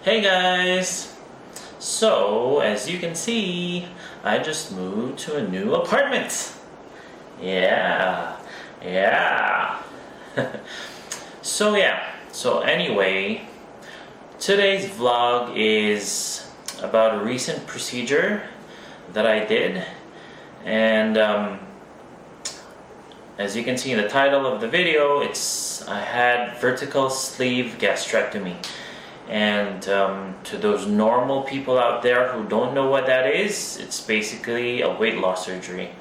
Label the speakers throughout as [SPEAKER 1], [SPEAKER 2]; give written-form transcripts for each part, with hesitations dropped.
[SPEAKER 1] Hey guys! So, as you can see, I just moved to a new apartment. Yeah. So anyway, today's vlog is about a recent procedure that I did, and as you can see in the title of the video, I had vertical sleeve gastrectomy. And to those normal people out there who don't know what that is, it's basically a weight loss surgery.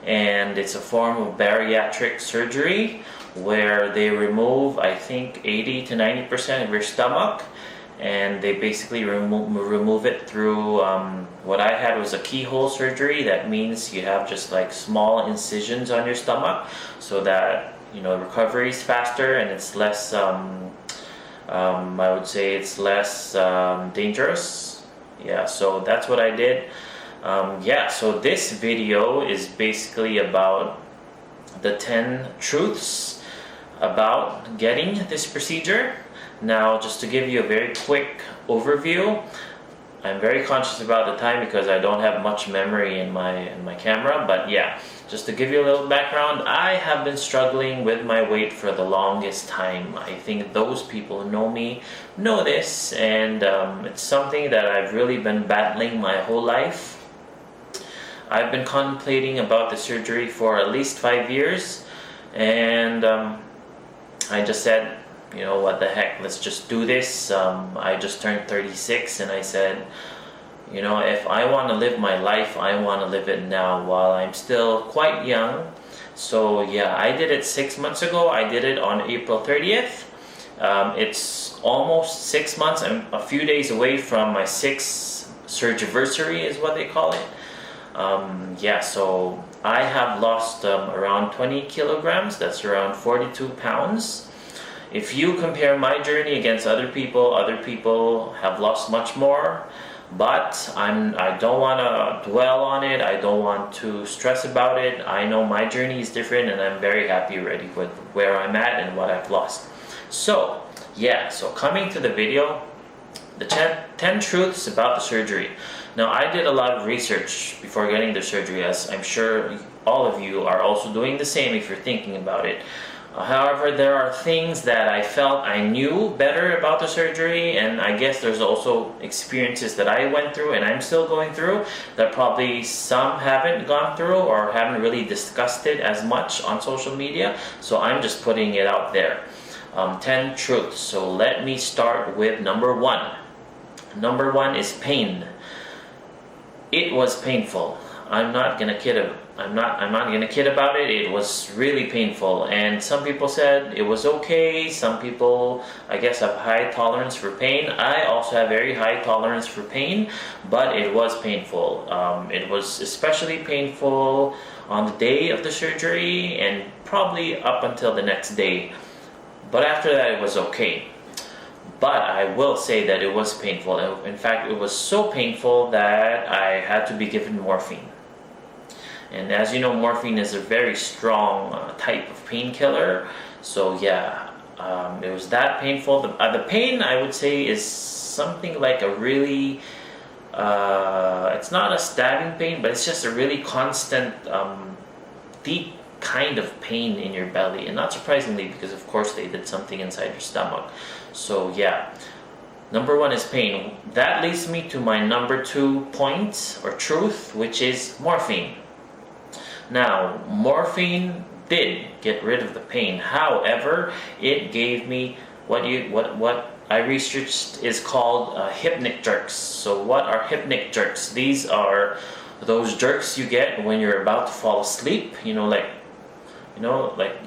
[SPEAKER 1] And it's a form of bariatric surgery where they remove, I think, 80 to 90% of your stomach, and they basically remove it through what I had was a keyhole surgery. That means you have just like small incisions on your stomach so that, you know, recovery is faster and it's less I would say it's less dangerous. Yeah, so that's what I did. So this video is basically about the 10 truths about getting this procedure. Now, just to give you a very quick overview, I'm very conscious about the time because I don't have much memory in my camera, but yeah, just to give you a little background, I have been struggling with my weight for the longest time. I think those people who know me know this, and it's something that I've really been battling my whole life. I've been contemplating about the surgery for at least 5 years, and I just said, you know, what the heck, let's just do this. I just turned 36 and I said, you know, if I want to live my life, I want to live it now while I'm still quite young. So yeah, I did it 6 months ago. I did it on April 30th. It's almost 6 months. I'm a few days away from my 6th surgiversary is what they call it. So I have lost around 20 kilograms. That's around 42 pounds. If you compare my journey against other people have lost much more, but I don't want to dwell on it. I don't want to stress about it. I know my journey is different, and I'm very happy already with where I'm at and what I've lost. So yeah, so coming to the video, the 10 truths about the surgery. Now, I did a lot of research before getting the surgery, as I'm sure all of you are also doing the same if you're thinking about it. However, there are things that I felt I knew better about the surgery, and I guess there's also experiences that I went through and I'm still going through that probably some haven't gone through or haven't really discussed it as much on social media, so I'm just putting it out there. 10 truths. So let me start with number 1. Number 1 is pain. It was painful. I'm not gonna kid about it. It was really painful, and some people said it was okay. Some people, I guess, have high tolerance for pain. I also have very high tolerance for pain, but it was painful. It was especially painful on the day of the surgery and probably up until the next day. But after that, it was okay. But I will say that it was painful. In fact, it was so painful that I had to be given morphine. And as you know, morphine is a very strong type of painkiller. So yeah, it was that painful. The pain, I would say, is something like a really, it's not a stabbing pain, but it's just a really constant, deep kind of pain in your belly. And not surprisingly, because of course they did something inside your stomach. So yeah, number 1 is pain. That leads me to my number 2 point or truth, which is morphine. Now, morphine did get rid of the pain. However, it gave me what I researched is called hypnic jerks. So what are hypnic jerks? These are those jerks you get when you're about to fall asleep. Like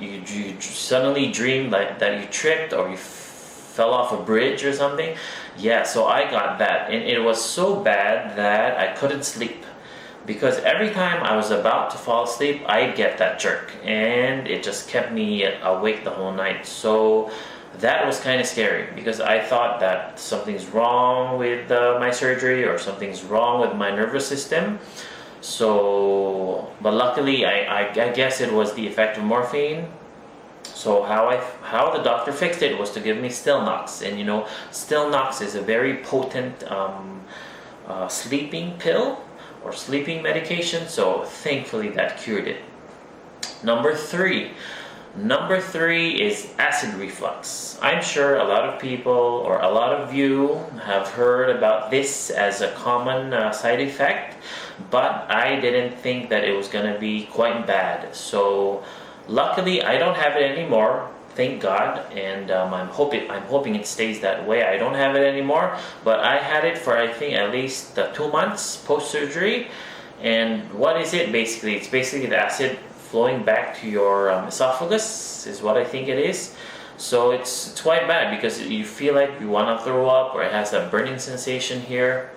[SPEAKER 1] you suddenly dream that you tripped or you fell off a bridge or something. Yeah, so I got that, and it was so bad that I couldn't sleep. Because every time I was about to fall asleep, I'd get that jerk, and it just kept me awake the whole night. So that was kind of scary, because I thought that something's wrong with my surgery or something's wrong with my nervous system. So, but luckily, I guess it was the effect of morphine. So how how the doctor fixed it was to give me Stilnox, and you know, Stilnox is a very potent sleeping pill or sleeping medication, so thankfully that cured it. Number three is acid reflux. I'm sure a lot of people or a lot of you have heard about this as a common side effect, but I didn't think that it was going to be quite bad. So luckily I don't have it anymore, thank God, and I'm hoping it stays that way. I don't have it anymore, but I had it for I think at least 2 months post-surgery. And what is it basically? It's basically the acid flowing back to your esophagus is what I think it is. So it's quite bad because you feel like you want to throw up, or it has a burning sensation here.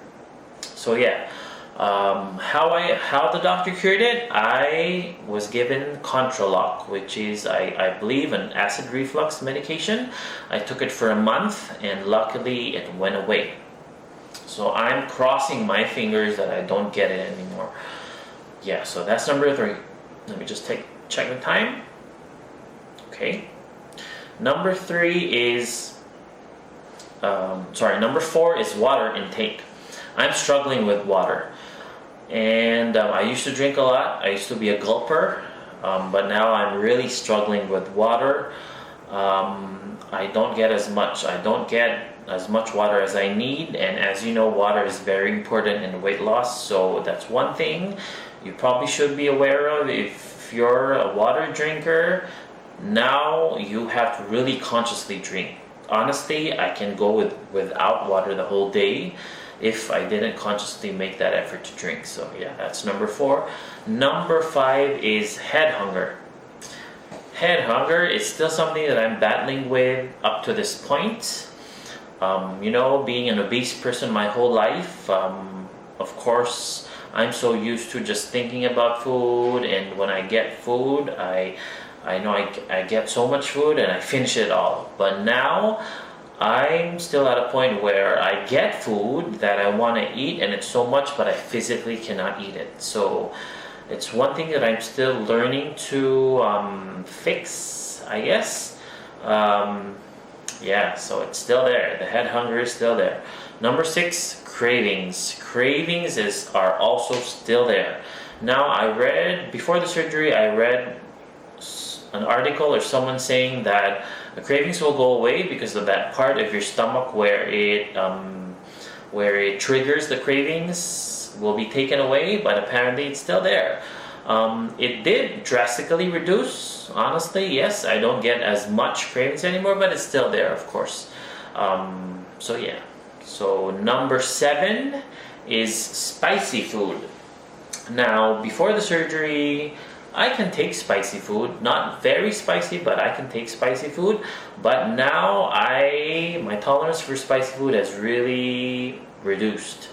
[SPEAKER 1] So yeah, how the doctor cured it, I was given Controloc, which is I believe an acid reflux medication. I took it for a month and luckily it went away. So I'm crossing my fingers that I don't get it anymore. Yeah, so that's number 3. Let me just check the time. Okay. Number 4 is water intake. I'm struggling with water. And I used to drink a lot. I used to be a gulper. But now I'm really struggling with water. I don't get as much. I don't get as much water as I need. And as you know, water is very important in weight loss. So that's one thing you probably should be aware of. If you're a water drinker, now you have to really consciously drink. Honestly, I can go without water the whole day if I didn't consciously make that effort to drink. So yeah, that's number 4. Number 5 is head hunger. Head hunger is still something that I'm battling with up to this point. You know, being an obese person my whole life, of course, I'm so used to just thinking about food, and when I get food, I know I get so much food and I finish it all. But now I'm still at a point where I get food that I want to eat, and it's so much, but I physically cannot eat it. So it's one thing that I'm still learning to fix, I guess. Yeah, so it's still there. The head hunger is still there. Number 6, cravings. Cravings are also still there. Now, before the surgery, I read an article or someone saying that the cravings will go away because of that part of your stomach where it triggers the cravings will be taken away, but apparently it's still there. It did drastically reduce, honestly, yes. I don't get as much cravings anymore, but it's still there, of course. So yeah. So number 7 is spicy food. Now, before the surgery, I can take spicy food. Not very spicy, but I can take spicy food. But now my tolerance for spicy food has really reduced.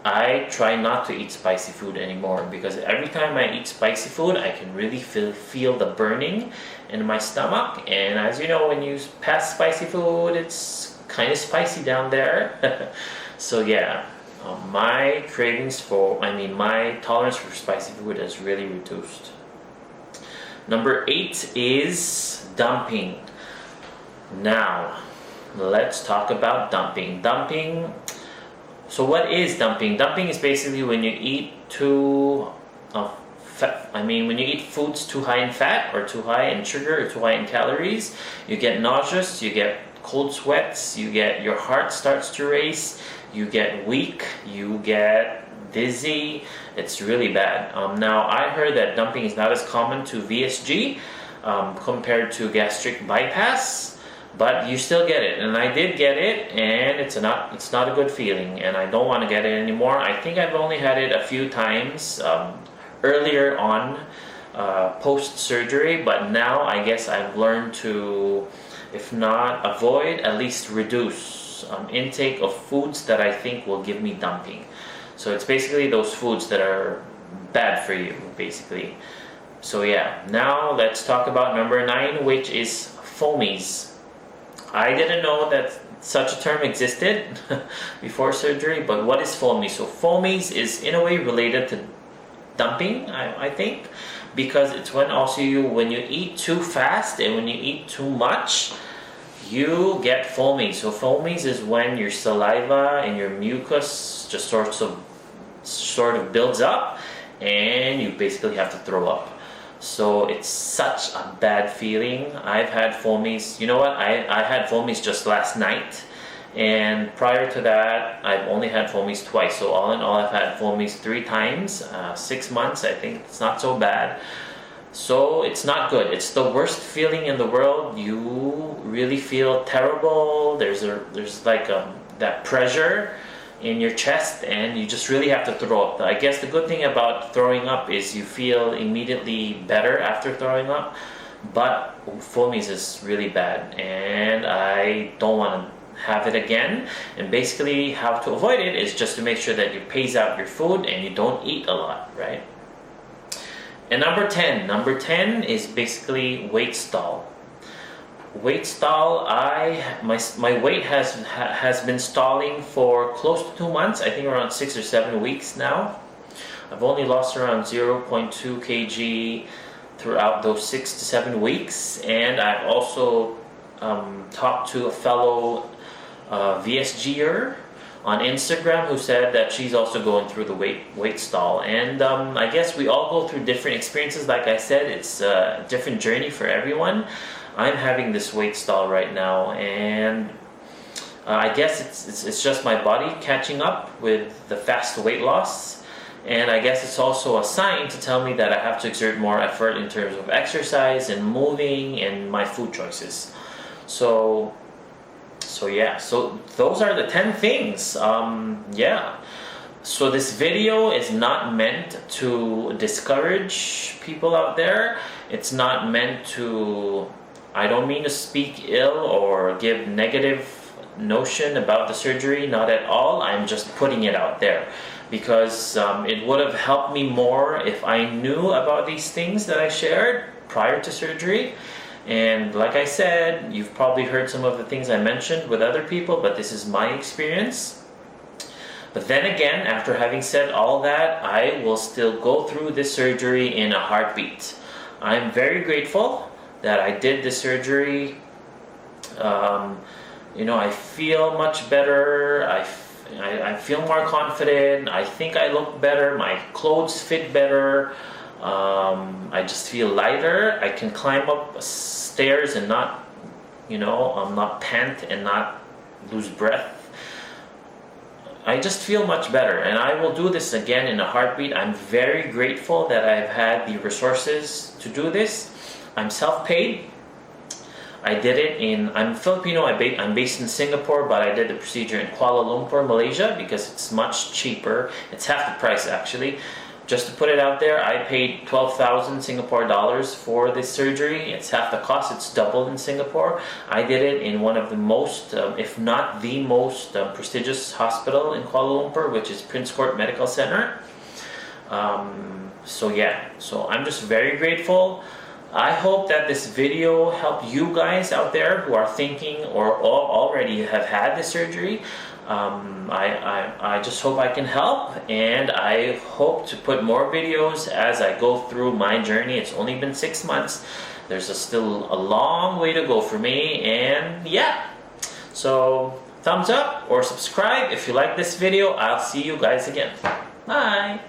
[SPEAKER 1] I try not to eat spicy food anymore because every time I eat spicy food, I can really feel the burning in my stomach. And as you know, when you pass spicy food, it's kind of spicy down there. So yeah, my tolerance for spicy food has really reduced. Number 8 is dumping. Now, let's talk about dumping. So what is dumping? Dumping is basically when you eat when you eat foods too high in fat or too high in sugar or too high in calories, you get nauseous, you get cold sweats, your heart starts to race, you get weak, you get dizzy. It's really bad. Now, I heard that dumping is not as common to VSG compared to gastric bypass. But you still get it, and I did get it, and it's not a good feeling, and I don't want to get it anymore. I think I've only had it a few times earlier on post-surgery, but now I guess I've learned to, if not avoid, at least reduce intake of foods that I think will give me dumping. So it's basically those foods that are bad for you, basically. So yeah, now let's talk about number 9, which is Foamies. I didn't know that such a term existed before surgery, but what is Foamies? So Foamies is in a way related to dumping, I think, because it's when also when you eat too fast and when you eat too much, you get foamies. So foamies is when your saliva and your mucus just sort of builds up and you basically have to throw up. So it's such a bad feeling. I've had foamies. You know what? I had foamies just last night, and prior to that I've only had foamies twice. So all in all, I've had foamies 3 times, 6 months. I think it's not so bad. So it's not good. It's the worst feeling in the world. You really feel terrible. There's like that pressure in your chest, and you just really have to throw up. I guess the good thing about throwing up is you feel immediately better after throwing up, but foamies is really bad, and I don't want to have it again. And basically how to avoid it is just to make sure that you pace out your food and you don't eat a lot, right? And number 10 is basically weight stall. Weight stall, my weight has been stalling for close to 2 months. I think around 6 or 7 weeks now. I've only lost around 0.2 kg throughout those 6 to 7 weeks, and I've also talked to a fellow VSGer on Instagram who said that she's also going through the weight stall. And I guess we all go through different experiences. Like I said, it's a different journey for everyone. I'm having this weight stall right now, and I guess it's just my body catching up with the fast weight loss, and I guess it's also a sign to tell me that I have to exert more effort in terms of exercise and moving and my food choices. So yeah, so those are the 10 things. Yeah. So this video is not meant to discourage people out there. It's not meant to, I don't mean to speak ill or give negative notion about the surgery, not at all. I'm just putting it out there because it would have helped me more if I knew about these things that I shared prior to surgery. And like I said, you've probably heard some of the things I mentioned with other people, but this is my experience. But then again, after having said all that, I will still go through this surgery in a heartbeat. I'm very grateful that I did this surgery. You know, I feel much better. I feel more confident. I think I look better. My clothes fit better. I just feel lighter. I can climb up stairs and not, not pant and not lose breath. I just feel much better, and I will do this again in a heartbeat. I'm very grateful that I've had the resources to do this. I'm self-paid. I did it I'm Filipino, I'm based in Singapore, but I did the procedure in Kuala Lumpur, Malaysia, because it's much cheaper. It's half the price actually. Just to put it out there, I paid 12,000 Singapore dollars for this surgery. It's half the cost. It's doubled in Singapore. I did it in one of the most, if not the most prestigious hospital in Kuala Lumpur, which is Prince Court Medical Center. So yeah, so I'm just very grateful. I hope that this video helped you guys out there who are thinking or already have had this surgery. I just hope I can help, and I hope to put more videos as I go through my journey. It's only been 6 months. There's still a long way to go for me, and yeah. So thumbs up or subscribe if you like this video. I'll see you guys again. Bye.